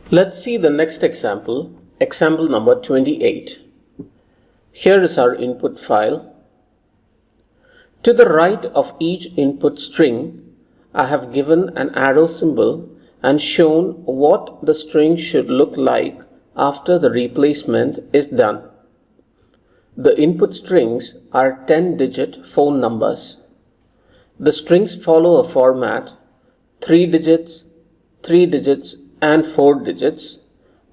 Let's see the next example, example number 28. Here is our input file. To the right of each input string, I have given an arrow symbol and shown what the string should look like after the replacement is done. The input strings are 10-digit phone numbers. The strings follow a format 3 digits, 3 digits and 4 digits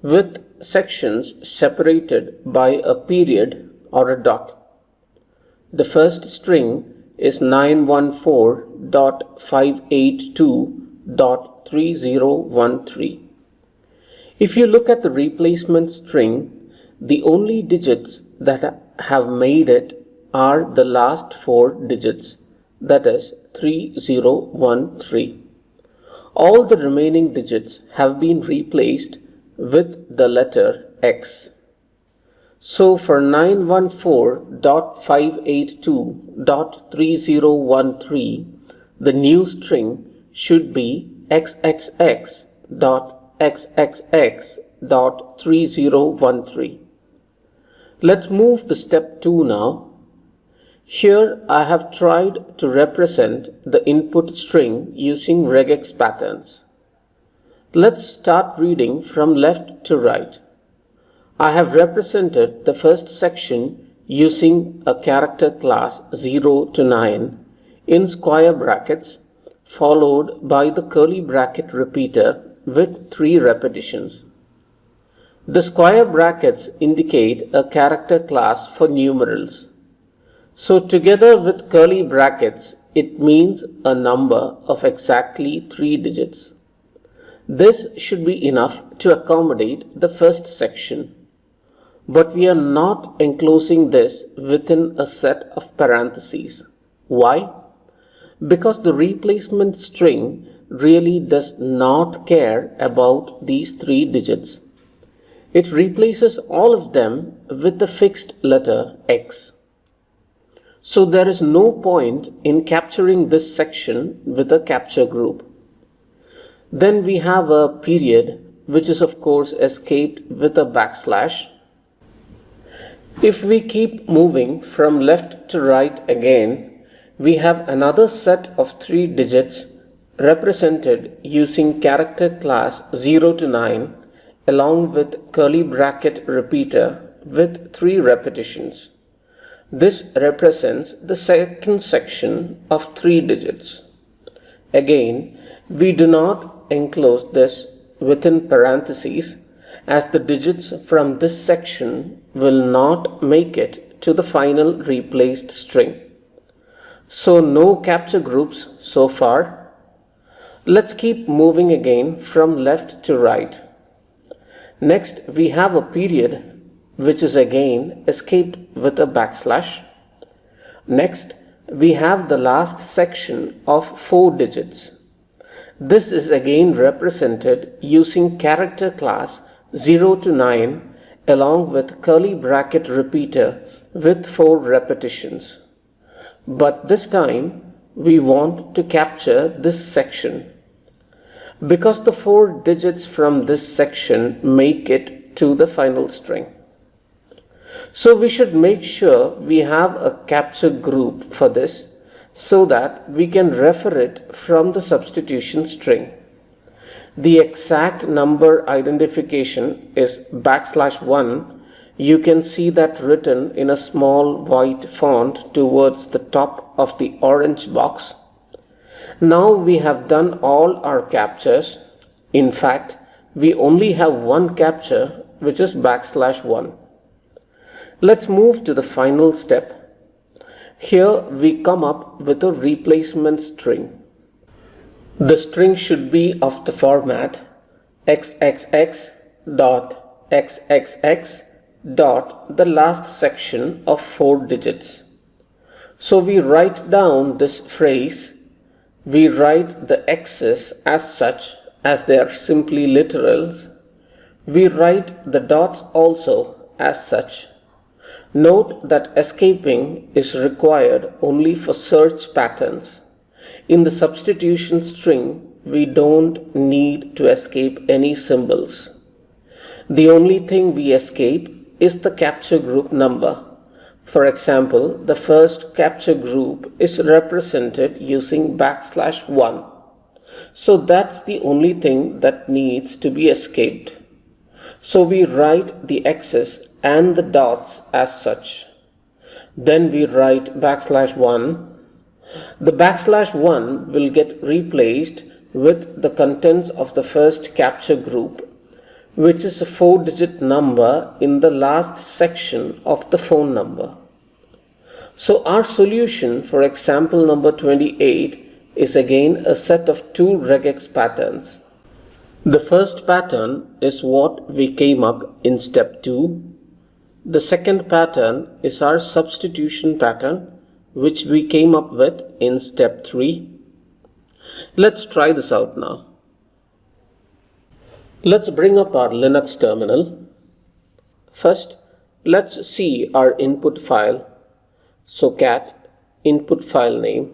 with sections separated by a period or a dot. The first string is 914.582.3013. If you look at the replacement string, the only digits that have made it are the last 4 digits, that is 3013. All the remaining digits have been replaced with the letter X. So for 914.582.3013, the new string should be xxx.xxx.3013. Let's move to step 2 now. Here I have tried to represent the input string using regex patterns. Let's start reading from left to right. I have represented the first section using a character class 0 to 9 in square brackets, followed by the curly bracket repeater with 3 repetitions. The square brackets indicate a character class for numerals. So together with curly brackets, it means a number of exactly 3 digits. This should be enough to accommodate the first section. But we are not enclosing this within a set of parentheses. Why? Because the replacement string really does not care about these 3 digits. It replaces all of them with the fixed letter X. So there is no point in capturing this section with a capture group. Then we have a period, which is of course escaped with a backslash. If we keep moving from left to right again, we have another set of 3 digits represented using character class 0 to 9 along with curly bracket repeater with 3 repetitions. This represents the second section of 3 digits. Again, we do not enclose this within parentheses as the digits from this section will not make it to the final replaced string. So no capture groups so far. Let's keep moving again from left to right. Next, we have a period which is again escaped with a backslash. Next, we have the last section of 4 digits. This is again represented using character class 0 to 9 along with curly bracket repeater with 4 repetitions. But this time we want to capture this section because the 4 digits from this section make it to the final string. So we should make sure we have a capture group for this so that we can refer it from the substitution string. The exact number identification is \1. You can see that written in a small white font towards the top of the orange box. Now we have done all our captures. In fact, we only have one capture, which is \1. Let's move to the final step. Here we come up with a replacement string. The string should be of the format xxx.xxx dot the last section of 4 digits. So we write down this phrase. We write the x's as such as they are simply literals. We write the dots also as such. Note that escaping is required only for search patterns. In the substitution string, we don't need to escape any symbols. The only thing we escape is the capture group number. For example, the first capture group is represented using \1. So that's the only thing that needs to be escaped. So we write the x's and the dots as such. Then we write \1. The \1 will get replaced with the contents of the first capture group, which is a 4-digit number in the last section of the phone number. So our solution for example number 28 is again a set of two regex patterns. The first pattern is what we came up in step 2. The second pattern is our substitution pattern, which we came up with in step 3. Let's try this out now. Let's bring up our Linux terminal. First, let's see our input file. So cat input file name.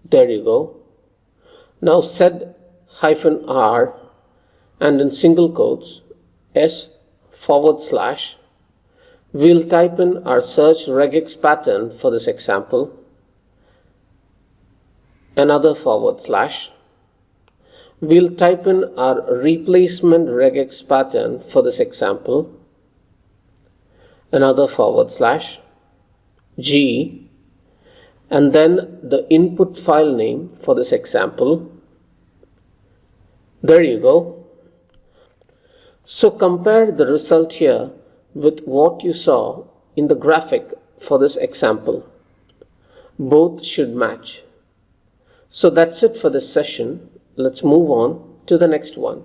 There you go. Now sed-r and in single quotes s/. We'll type in our search regex pattern for this example. Another /. We'll type in our replacement regex pattern for this example. Another /. G, and then the input file name for this example. There you go. So compare the result here with what you saw in the graphic for this example. Both should match. So that's it for this session. Let's move on to the next one.